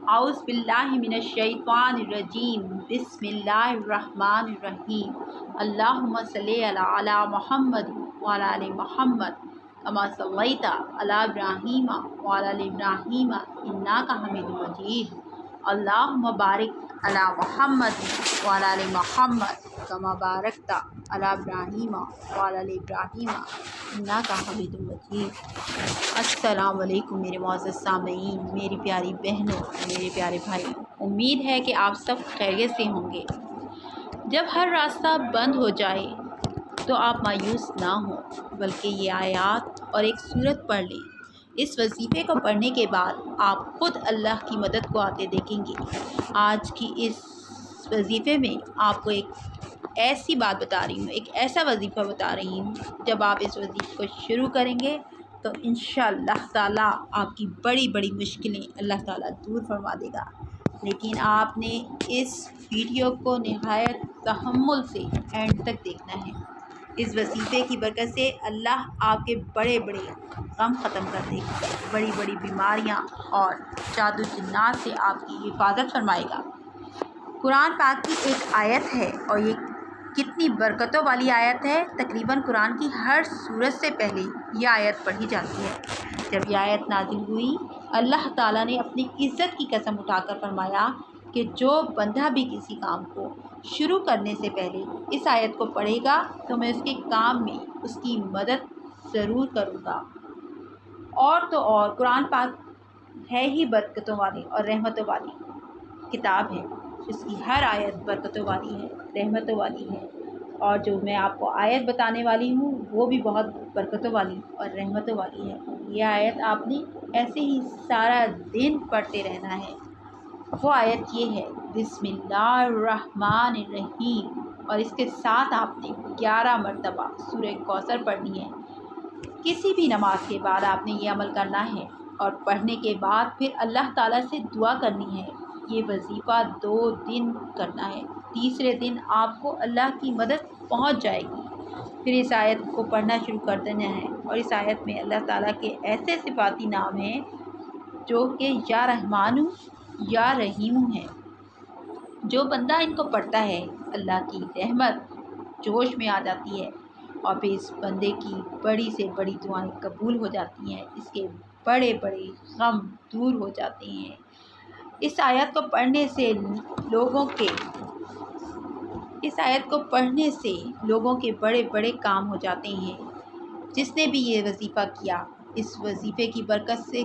अऊज़ु बिल्लाहि मिनश शैतानिर रजीम बिस्मिल्लाहिर रहमानिर रहीम अल्लाहुम्मा सल्लि अला मुहम्मद व अला आलि मुहम्मद कमा सल्लैता अला इब्राहीम व अला आलि इब्राहीम इन्नका हमीदुम मजीद अल्लाहुम्मा बारिक अला मुहम्मद व अला आलि मुहम्मद कमा बारकता अला इब्राहीम व अला आलि इब्राहीम इन्नका हमीदुम मजीद। अस्सलाम वालेकुम मेरे मुअज़्ज़ज़ सामीईन, मेरी प्यारी बहनों, मेरे प्यारे भाई, उम्मीद है कि आप सब खैरियत से होंगे। जब हर रास्ता बंद हो जाए तो आप मायूस ना हों, बल्कि ये आयत और एक सूरत पढ़ लें। इस वजीफ़े को पढ़ने के बाद आप ख़ुद अल्लाह की मदद को आते देखेंगे। आज की इस वजीफ़े में आपको एक ऐसी बात बता रही हूँ, एक ऐसा वजीफ़ा बता रही हूँ, जब आप इस वजीफ़े को शुरू करेंगे तो इंशाअल्लाह ताला आपकी बड़ी बड़ी मुश्किलें अल्लाह ताला दूर फरमा देगा। लेकिन आपने इस वीडियो को निहायत तहम्मुल से एंड तक देखना है। इस वजीफ़े की बरकत से अल्लाह आपके बड़े बड़े गम ख़त्म कर देगा, बड़ी बड़ी बीमारियां और जादू जिन्नात से आपकी हिफाजत फरमाएगा। कुरान पाक की एक आयत है और ये कितनी बरकतों वाली आयत है। तकरीबन कुरान की हर सूरत से पहले यह आयत पढ़ी जाती है। जब यह आयत नाजिल हुई, अल्लाह ताला ने अपनी इज़्ज़त की कसम उठाकर फरमाया कि जो बंदा भी किसी काम को शुरू करने से पहले इस आयत को पढ़ेगा तो मैं उसके काम में उसकी मदद ज़रूर करूँगा। और तो और कुरान पाक है ही बरकतों वाली और रहमतों वाली किताब है। इसकी हर आयत बरकतों वाली है, रहमतों वाली है, और जो मैं आपको आयत बताने वाली हूँ वो भी बहुत बरकतों वाली और रहमतों वाली है। यह आयत आपने ऐसे ही सारा दिन पढ़ते रहना है। वो आयत ये है बिस्मिल्लाहिर्रहमानिर रहीम, और इसके साथ आपने 11 मरतबा सूरह कौसर पढ़नी है। किसी भी नमाज के बाद आपने ये अमल करना है और पढ़ने के बाद फिर अल्लाह ताला से दुआ करनी है। ये वजीफ़ा 2 दिन करना है। तीसरे दिन आपको अल्लाह की मदद पहुंच जाएगी। फिर इस आयत को पढ़ना शुरू कर देना है। और इस आयत में अल्लाह ताला के ऐसे सिफाती नाम हैं जो कि या रहमानु या रहीमु हैं। जो बंदा इनको पढ़ता है अल्लाह की रहमत जोश में आ जाती है और फिर इस बंदे की बड़ी से बड़ी दुआएं कबूल हो जाती हैं। इसके बड़े बड़े गम दूर हो जाते हैं। इस आयत को पढ़ने से लोगों के बड़े बड़े काम हो जाते हैं। जिसने भी ये वजीफ़ा किया, इस वजीफ़े की बरकत से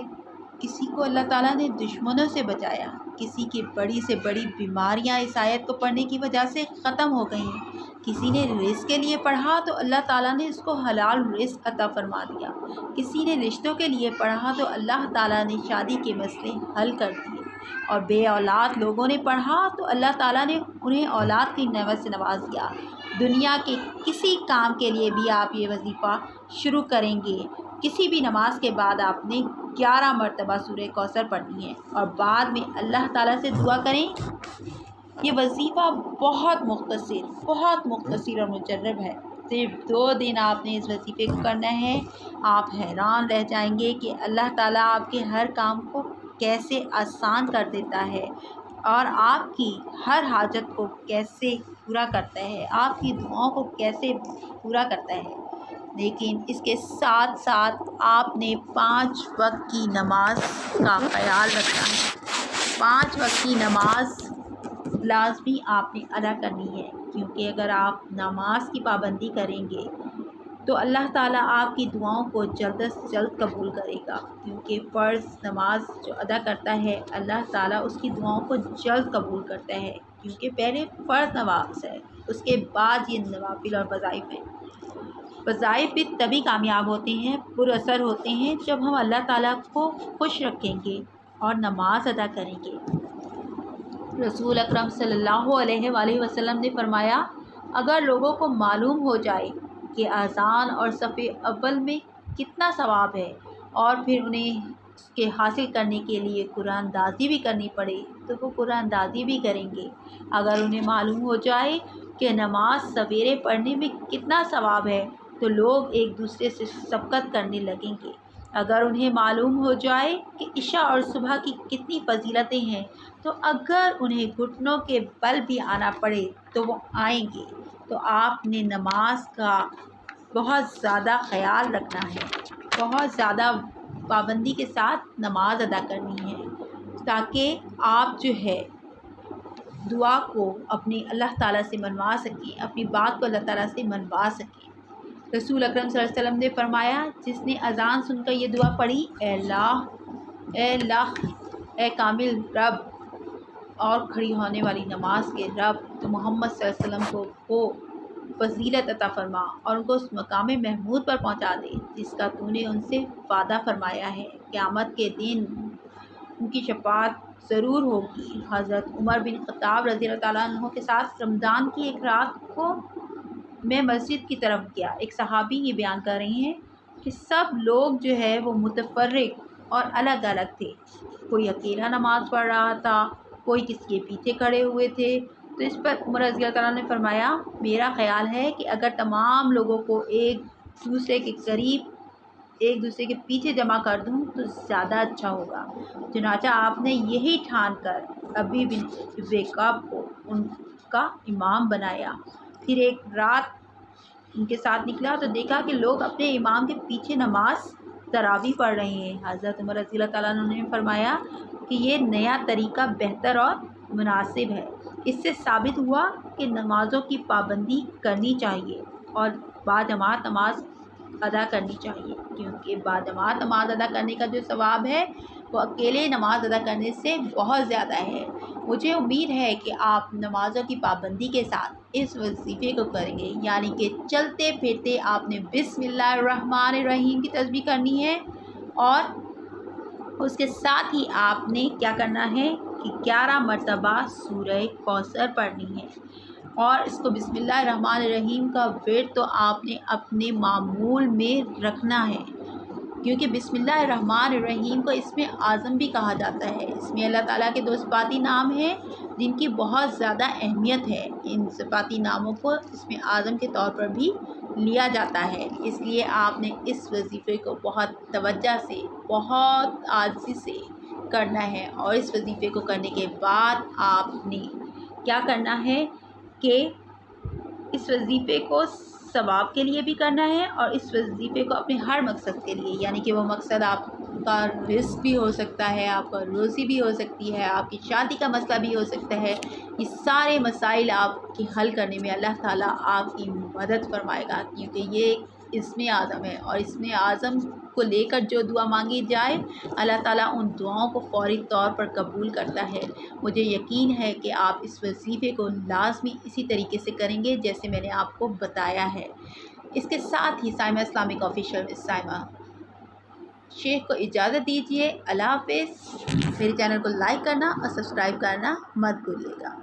किसी को अल्लाह ताला ने दुश्मनों से बचाया, किसी की बड़ी से बड़ी बीमारियां इस आयत को पढ़ने की वजह से ख़त्म हो गई। किसी ने रिज़्क़ के लिए पढ़ा तो अल्लाह ताला ने उसको हलाल रिज़्क़ अता फरमा दिया। किसी ने रिश्तों के लिए पढ़ा तो अल्लाह ताला ने शादी के मसले हल कर दिए। और बे औलाद लोगों ने पढ़ा तो अल्लाह ताला ने उन्हें औलाद की नेमत से नवाज दिया। दुनिया के किसी काम के लिए भी आप ये वजीफ़ा शुरू करेंगे, किसी भी नमाज के बाद आपने 11 मरतबा सूरह कौसर पढ़नी है और बाद में अल्लाह ताला से दुआ करें। ये वजीफ़ा बहुत मुख्तसर और मुजर्रब है। सिर्फ 2 दिन आपने इस वजीफ़े को करना है। आप हैरान रह जाएंगे कि अल्लाह ताला आपके हर काम को कैसे आसान कर देता है और आपकी हर हाजत को कैसे पूरा करता है, आपकी दुआओं को कैसे पूरा करता है। लेकिन इसके साथ साथ आपने 5 वक्त की नमाज का ख्याल रखना है। 5 वक्त की नमाज लाजमी आपने अदा करनी है, क्योंकि अगर आप नमाज की पाबंदी करेंगे तो अल्लाह ताला आपकी दुआओं को जल्द से जल्द कबूल करेगा। क्योंकि फ़र्ज़ नमाज जो अदा करता है अल्लाह ताला उसकी दुआओं को जल्द कबूल करता है, क्योंकि पहले फ़र्ज़ नमाज है, उसके बाद ये नवाफिल और वज़ाइफ़ हैं। वज़ाइफ़ भी तभी कामयाब होते हैं, पुरअसर होते हैं, जब हम अल्लाह ताला को खुश रखेंगे और नमाज अदा करेंगे। रसूल अकरम सल्लल्लाहु अलैहि वसल्लम ने फरमाया, अगर लोगों को मालूम हो जाए कि अज़ान और सफ़े अव्वल में कितना सवाब है और फिर उन्हें उसके हासिल करने के लिए कुरानदाज़ी भी करनी पड़े तो वो कुरानदाज़ी भी करेंगे। अगर उन्हें मालूम हो जाए कि नमाज सवेरे पढ़ने में कितना सवाब है तो लोग एक दूसरे से सबकत करने लगेंगे। اگر انہیں معلوم ہو جائے کہ عشاء اور صبح کی کتنی فضیلتیں ہیں تو اگر انہیں گھٹنوں کے بل بھی آنا پڑے تو وہ آئیں گے۔ تو آپ نے نماز کا بہت زیادہ خیال رکھنا ہے، بہت زیادہ پابندی کے ساتھ نماز ادا کرنی ہے، تاکہ آپ جو ہے دعا کو اپنی اللہ تعالیٰ سے منوا سکیں، اپنی بات کو اللہ تعالیٰ سے منوا سکیں۔ رسول اکرم صلی اللہ علیہ وسلم نے فرمایا، جس نے اذان سن کر یہ دعا پڑھی، اے اللہ، اے کامل رب اور کھڑی ہونے والی نماز کے رب، تو محمد صلی اللہ علیہ وسلم کو فضیلت عطا فرما اور ان کو اس مقام محمود پر پہنچا دے جس کا تو نے ان سے وعدہ فرمایا ہے۔ قیامت کے دن ان کی شفاعت ضرور ہوگی۔ حضرت عمر بن خطاب رضی اللہ تعالیٰ عنہ کے ساتھ رمضان کی ایک رات کو میں مسجد کی طرف گیا۔ ایک صحابی یہ بیان کر رہی ہیں کہ سب لوگ جو ہے وہ متفرق اور الگ الگ تھے، کوئی اکیلا نماز پڑھ رہا تھا، کوئی کسی کے پیچھے کھڑے ہوئے تھے۔ تو اس پر عمر رضی اللہ تعالیٰ نے فرمایا، میرا خیال ہے کہ اگر تمام لوگوں کو ایک دوسرے کے قریب، ایک دوسرے کے پیچھے جمع کر دوں تو زیادہ اچھا ہوگا۔ چنانچہ آپ نے یہی ٹھان کر ابی بن ابی کعب کو ان کا امام بنایا۔ پھر ایک رات ان کے ساتھ نکلا تو دیکھا کہ لوگ اپنے امام کے پیچھے نماز تراویح پڑھ رہے ہیں۔ حضرت عمر رضی اللہ تعالیٰ عنہ نے فرمایا کہ یہ نیا طریقہ بہتر اور مناسب ہے۔ اس سے ثابت ہوا کہ نمازوں کی پابندی کرنی چاہیے اور باجماعت نماز ادا کرنی چاہیے، کیونکہ باجماعت نماز ادا کرنے کا جو ثواب ہے وہ اکیلے نماز ادا کرنے سے بہت زیادہ ہے۔ مجھے امید ہے کہ آپ نمازوں کی پابندی کے ساتھ اس وظیفے کو کریں گے، یعنی کہ چلتے پھرتے آپ نے بسم اللہ الرحمن الرحیم کی تسبیح کرنی ہے اور اس کے ساتھ ہی آپ نے کیا کرنا ہے کہ 11 مرتبہ سورہ کوثر پڑھنی ہے، اور اس کو بسم اللہ الرحمن الرحیم کا ورد تو آپ نے اپنے معمول میں رکھنا ہے، کیونکہ بسم اللہ الرحمن الرحیم کو اسم اعظم بھی کہا جاتا ہے۔ اس میں اللہ تعالیٰ کے 2 صفاتی نام ہیں جن کی بہت زیادہ اہمیت ہے۔ ان صفاتی ناموں کو اسم اعظم کے طور پر بھی لیا جاتا ہے، اس لیے آپ نے اس وظیفے کو بہت توجہ سے، بہت عاجزی سے کرنا ہے، اور اس وظیفے کو کرنے کے بعد آپ نے کیا کرنا ہے کہ اس وظیفے کو ثواب کے لیے بھی کرنا ہے، اور اس وظیفے کو اپنے ہر مقصد کے لیے، یعنی کہ وہ مقصد آپ کا رزق بھی ہو سکتا ہے، آپ کا روزی بھی ہو سکتی ہے، آپ کی شادی کا مسئلہ بھی ہو سکتا ہے، یہ سارے مسائل آپ کے حل کرنے میں اللہ تعالیٰ آپ کی مدد فرمائے گا، کیونکہ یہ ایک اسم اعظم ہے، اور اسم اعظم کو لے کر جو دعا مانگی جائے اللہ تعالیٰ ان دعاؤں کو فوری طور پر قبول کرتا ہے۔ مجھے یقین ہے کہ آپ اس وظیفے کو لازمی اسی طریقے سے کریں گے جیسے میں نے آپ کو بتایا ہے۔ اس کے ساتھ ہی سائمہ اسلامک آفیشیل سائمہ شیخ کو اجازت دیجیے۔ اللہ حافظ۔ میرے چینل کو لائک کرنا اور سبسکرائب کرنا مت بھولیے گا۔